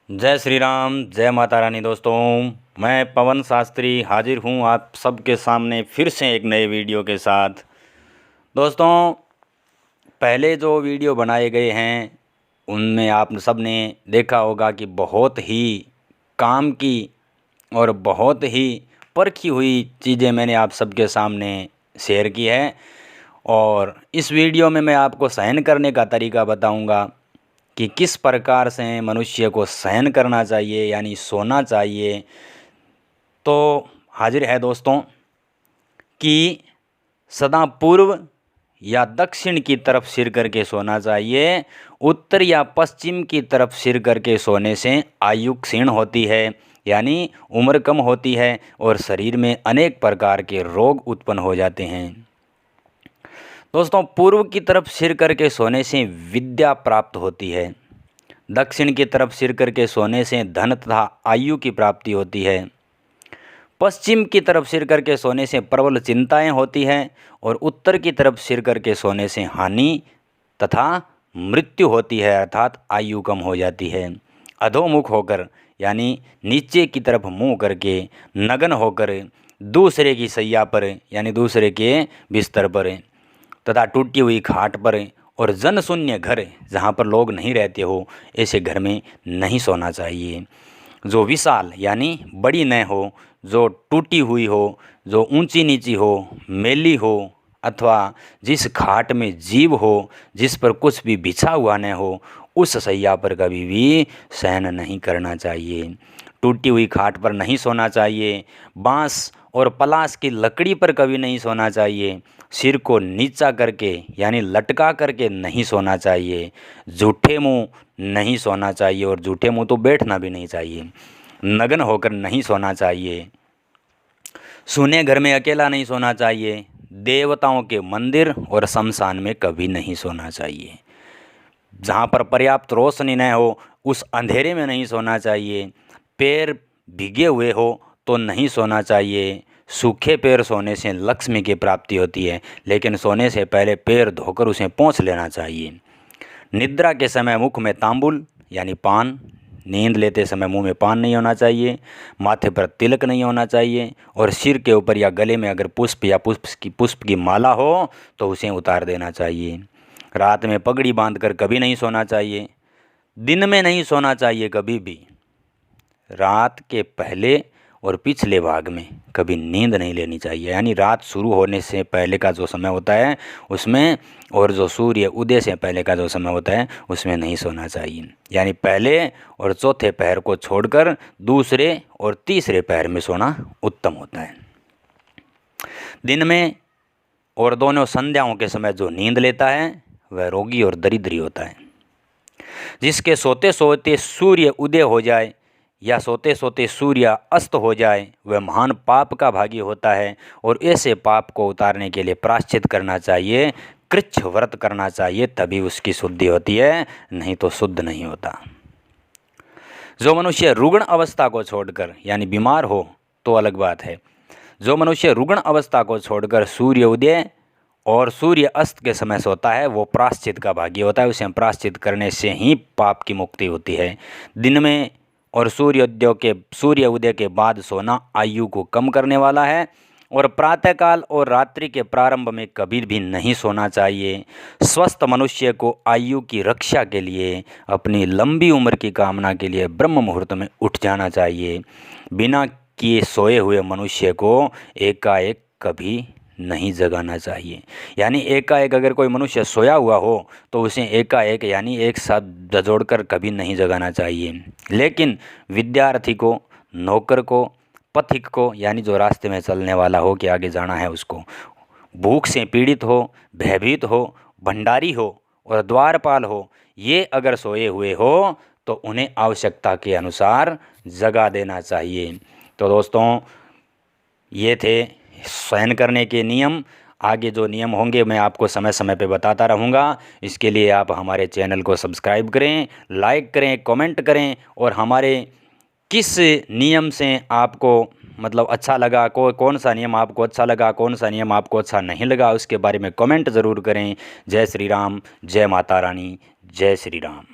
जय श्री राम, जय माता रानी। दोस्तों, मैं पवन शास्त्री हाजिर हूँ आप सबके सामने फिर से एक नए वीडियो के साथ। दोस्तों, पहले जो वीडियो बनाए गए हैं उनमें आप सब ने देखा होगा कि बहुत ही काम की और बहुत ही परखी हुई चीज़ें मैंने आप सबके सामने शेयर की है। और इस वीडियो में मैं आपको सहन करने का तरीका बताऊंगा कि किस प्रकार से मनुष्य को सहन करना चाहिए, यानी सोना चाहिए। तो हाजिर है दोस्तों कि सदा पूर्व या दक्षिण की तरफ सिर करके सोना चाहिए। उत्तर या पश्चिम की तरफ सिर करके सोने से आयु क्षीण होती है, यानी उम्र कम होती है और शरीर में अनेक प्रकार के रोग उत्पन्न हो जाते हैं। दोस्तों, पूर्व की तरफ सिर करके सोने से विद्या प्राप्त होती है। दक्षिण की तरफ सिर करके सोने से धन तथा आयु की प्राप्ति होती है। पश्चिम की तरफ सिर करके सोने से प्रबल चिंताएं होती हैं और उत्तर की तरफ सिर करके सोने से हानि तथा मृत्यु होती है, अर्थात आयु कम हो जाती है। अधोमुख होकर यानी नीचे की तरफ मुंह करके नग्न होकर दूसरे की शैया पर यानी दूसरे के बिस्तर पर तथा टूटी हुई खाट पर और जनशून्य घर जहाँ पर लोग नहीं रहते हो, ऐसे घर में नहीं सोना चाहिए। जो विशाल यानी बड़ी न हो, जो टूटी हुई हो, जो ऊंची नीची हो, मैली हो, अथवा जिस खाट में जीव हो, जिस पर कुछ भी बिछा हुआ न हो, उस शैया पर कभी भी शयन नहीं करना चाहिए। टूटी हुई खाट पर नहीं सोना चाहिए। बांस और पलाश की लकड़ी पर कभी नहीं सोना चाहिए। सिर को नीचा करके यानी लटका करके नहीं सोना चाहिए। झूठे मुंह नहीं सोना चाहिए और झूठे मुंह तो बैठना भी नहीं चाहिए। नग्न होकर नहीं सोना चाहिए। सूने घर में अकेला नहीं सोना चाहिए। देवताओं के मंदिर और शमशान में कभी नहीं सोना चाहिए। जहाँ पर पर्याप्त रोशनी न हो उस अंधेरे में नहीं सोना चाहिए। पैर भीगे हुए हो तो नहीं सोना चाहिए। सूखे पैर सोने से लक्ष्मी की प्राप्ति होती है, लेकिन सोने से पहले पैर धोकर उसे पोंछ लेना चाहिए। निद्रा के समय मुख में तांबुल यानी पान, नींद लेते समय मुंह में पान नहीं होना चाहिए। माथे पर तिलक नहीं होना चाहिए और सिर के ऊपर या गले में अगर पुष्प या पुष्प की माला हो तो उसे उतार देना चाहिए। रात में पगड़ी बांधकर कभी नहीं सोना चाहिए। दिन में नहीं सोना चाहिए कभी भी। रात के पहले और पिछले भाग में कभी नींद नहीं लेनी चाहिए, यानी रात शुरू होने से पहले का जो समय होता है उसमें, और जो सूर्य उदय से पहले का जो समय होता है उसमें नहीं सोना चाहिए। यानी पहले और चौथे पहर को छोड़कर दूसरे और तीसरे पहर में सोना उत्तम होता है। दिन में और दोनों संध्याओं के समय जो नींद लेता है वह रोगी और दरिद्री होता है। जिसके सोते सोते सूर्य उदय हो जाए या सोते सोते सूर्य अस्त हो जाए वह महान पाप का भागी होता है, और ऐसे पाप को उतारने के लिए प्रायश्चित करना चाहिए, कृच्छ व्रत करना चाहिए, तभी उसकी शुद्धि होती है, नहीं तो शुद्ध नहीं होता। जो मनुष्य रुग्ण अवस्था को छोड़कर यानी बीमार हो तो अलग बात है। जो मनुष्य रुग्ण अवस्था को छोड़कर सूर्य उदय और सूर्य अस्त के समय सोता है वो प्रायश्चित का भागी होता है। उसे प्रायश्चित करने से ही पाप की मुक्ति होती है। दिन में और सूर्य उदय के बाद सोना आयु को कम करने वाला है, और प्रातःकाल और रात्रि के प्रारंभ में कभी भी नहीं सोना चाहिए। स्वस्थ मनुष्य को आयु की रक्षा के लिए, अपनी लंबी उम्र की कामना के लिए ब्रह्म मुहूर्त में उठ जाना चाहिए। बिना किए सोए हुए मनुष्य को एकाएक कभी नहीं जगाना चाहिए। यानी एकाएक अगर कोई मनुष्य सोया हुआ हो तो उसे एकाएक यानी एक साथ झंझोड़कर कभी नहीं जगाना चाहिए। लेकिन विद्यार्थी को, नौकर को, पथिक को यानी जो रास्ते में चलने वाला हो कि आगे जाना है उसको, भूख से पीड़ित हो, भयभीत हो, भंडारी हो और द्वारपाल हो, ये अगर सोए हुए हो तो उन्हें आवश्यकता के अनुसार जगा देना चाहिए। तो दोस्तों, ये थे शयन करने के नियम। आगे जो नियम होंगे मैं आपको समय समय पे बताता रहूँगा। इसके लिए आप हमारे चैनल को सब्सक्राइब करें, लाइक करें, कमेंट करें, और हमारे किस नियम से आपको मतलब अच्छा लगा, कौन सा नियम आपको अच्छा लगा, कौन सा नियम आपको अच्छा नहीं लगा, उसके बारे में कमेंट ज़रूर करें। जय श्री राम, जय माता रानी, जय श्री राम।